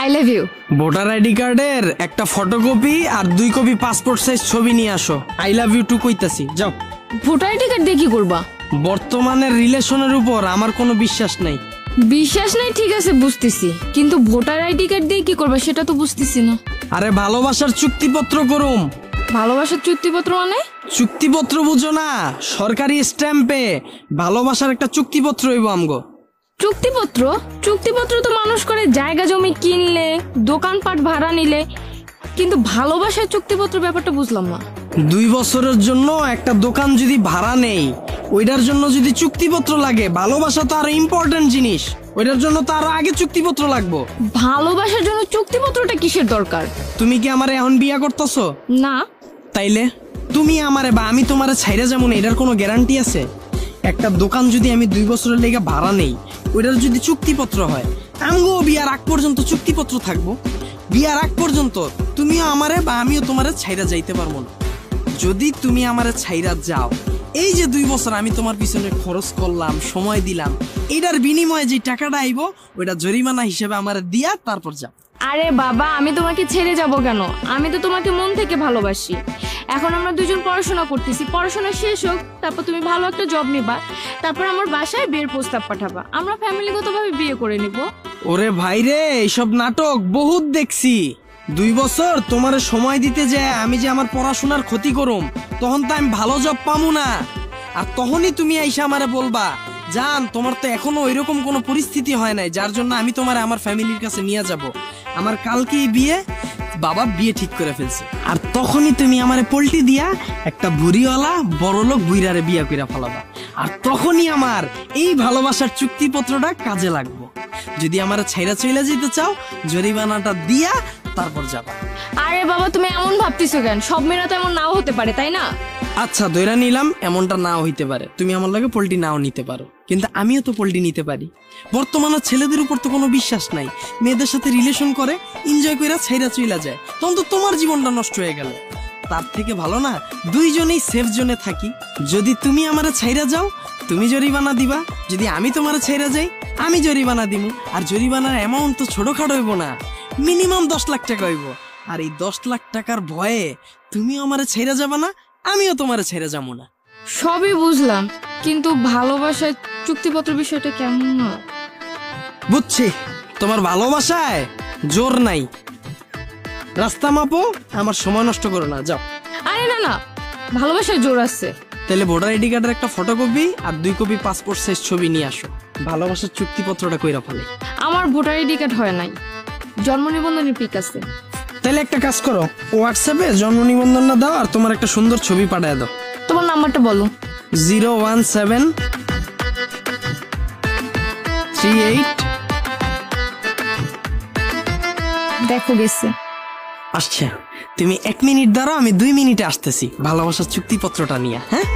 I love you. Voter ID কার্ডের একটা photocopy আর 2 কপি পাসপোর্ট সাইজ ছবি নিয়ে আসো। আই লাভ ইউ টু কইতাছি, যাও। ভোটার আইডি কার্ড দিয়ে কি করবা? বর্তমানের রিলেশনের উপর আমার কোনো বিশ্বাস নাই। বিশ্বাস নাই ঠিক আছে বুঝতেছি, কিন্তু ভোটার আইডি কার্ড দিয়ে কি করবা সেটা তো বুঝতেছি না। আরে ভালোবাসার চুক্তিপত্র করুম। ভালোবাসার চুক্তিপত্র মানে? চুক্তিপত্র বুঝো না? সরকারি স্ট্যাম্পে ভালোবাসার একটা চুক্তিপত্র হইব আমগো। চুক্তিপত্র? চুক্তিপত্র তো মানুষ করে জায়গা জমি কিনলে, দোকানপাট ভাড়া নিলে, কিন্তু ভালোবাসার চুক্তিপত্র ব্যাপারটা বুঝলাম না। 2 বছরের জন্য একটা দোকান যদি ভাড়া নেই, ওইটার জন্য যদি চুক্তিপত্র লাগে, ভালোবাসা তো আরো ইম্পর্টেন্ট জিনিস, ওইটার জন্য তো আরো আগে চুক্তিপত্র লাগবো। ভালোবাসার জন্য চুক্তিপত্রটা কিসের দরকার? তুমি কি আমারে এখন বিয়া করতেছো? না। তাইলে তুমি আমারে বা আমি তোমারে ছাইরা যেমন, এটার কোনো গ্যারান্টি আছে? একটা দোকান যদি আমি 2 বছরের লেগে ভাড়া নেই, ওইটার যদি চুক্তিপত্র হয়, আমগো বিয়ার আগ পর্যন্ত চুক্তিপত্র থাকবো। বিয়ার আগ পর্যন্ত তুমিও আমারে বা আমিও তোমারে ছাইরা যাইতে পারবো না। যদি তুমি আমারে ছাইরা যাও, এই যে 2 বছর আমি তোমার পিছনে খরচ করলাম, সময় দিলাম, এটার বিনিময়ে যে টাকাটা আইব, ওইটা জরিমানা হিসেবে আমারে দিয়া তারপর যাও। আরে বাবা, আমি তোমাকে ছেড়ে যাব কেন? আমি তো তোমাকে মন থেকে ভালোবাসি। এখন আমরা দুজন পড়াশোনা করতেছি, পড়াশোনা শেষ হোক, তারপর তুমি ভালো একটা জব নিবা, তারপর আমার বাসায় বিয়ের প্রস্তাব পাঠাবা, আমরা ফ্যামিলিগতভাবে বিয়ে করে নিব। ওরে ভাই রে, এইসব নাটক বহুত দেখছি। 2 বছর তোমারে সময় দিতে যায় আমি যে আমার পড়াশোনার ক্ষতি করুম, তখন তো আমি ভালো জব পামু না। আর তখনই তুমি আইসা আমারে বলবা, জান তোমার তো এখনো ওইরকম কোনো পরিস্থিতি হয় নাই যার জন্য আমি তোমারে আমার ফ্যামিলির কাছে নিয়ে যাব। আমার কালকেই বিয়ে, বাবা বিয়ে ঠিক করে ফেলছে। আর তখনই তুমি আমারে পল্টি দিয়া একটা বুড়িওয়ালা বড়লোক বুইরারে বিয়া কইরা ফেলাবা। আর তখনই আমার এই ভালোবাসার চুক্তিপত্রটা কাজে লাগবো। যদি আমার ছাইরা চইলা যেতে চাও, জরিমানাটা দিয়া তারপর যাবা। আরে বাবা, তুমি এমন ভাবতেছো কেন? সব মেয়েরা তো এমন নাও হতে পারে, তাই না? আচ্ছা ধইরা নিলাম এমনটা নাও হইতে পারে, তুমি আমার লাগে পল্টি নাও নিতে পারো, কিন্তু আমিও তো পল্টি নিতে পারি। বর্তমানে ছেলেদের উপর তো কোনো বিশ্বাস নাই, মেয়েদের সাথে রিলেশন করে এনজয় কইরা ছাইরা চইলা যায়, তখন তো তোমার জীবনটা নষ্ট হয়ে গেল। তার থেকে ভালো না দুইজনেই সেফ জোনে থাকি। যদি তুমি আমারে ছাইরা যাও, তুমি জরিমানা দিবা, যদি আমি তোমারে ছাইরা যাই, আমি জরিমানা দিমু। আর জরিমানার অ্যামাউন্ট তো ছোটখাটো হইব না, মিনিমাম 10 লাখ টাকা হইব। আর এই 10 লাখ টাকার ভয়ে তুমিও আমারে ছাইরা যাবা না, আমিও তোমারে ছেড়ে যাবো না। সবই বুঝলাম, কিন্তু ভালোবাসার চুক্তিপত্র বিষয়টা কেমন না? বুঝছি, তোমার ভালোবাসায় জোর নাই। রাস্তা মাপো, আমার সময় নষ্ট করো না, যাও। আরে না না, ভালোবাসায় জোর আছে। তাহলে ভোটার আইডি কার্ডের একটা ফটোকপি আর 2 কপি পাসপোর্ট সাইজ ছবি নিয়ে আসো। ভালোবাসার চুক্তিপত্রটা কইরা ফেলে। আমার ভোটার আইডি কার্ড হয় নাই, জন্ম নিবন্ধনের পিক আছে। তাহলে একটা কাজ করো, হোয়াটসঅ্যাপে জন্ম নিবন্ধনটা দাও আর তোমার একটা সুন্দর ছবি পাঠায় দাও। তোমার নাম্বারটা বলো। 01738। দেখো গেছে। আচ্ছা তুমি 1 মিনিট দাঁড়াও, আমি 2 মিনিটে আসতেছি ভালোবাসার চুক্তিপত্রটা নিয়ে। হ্যাঁ।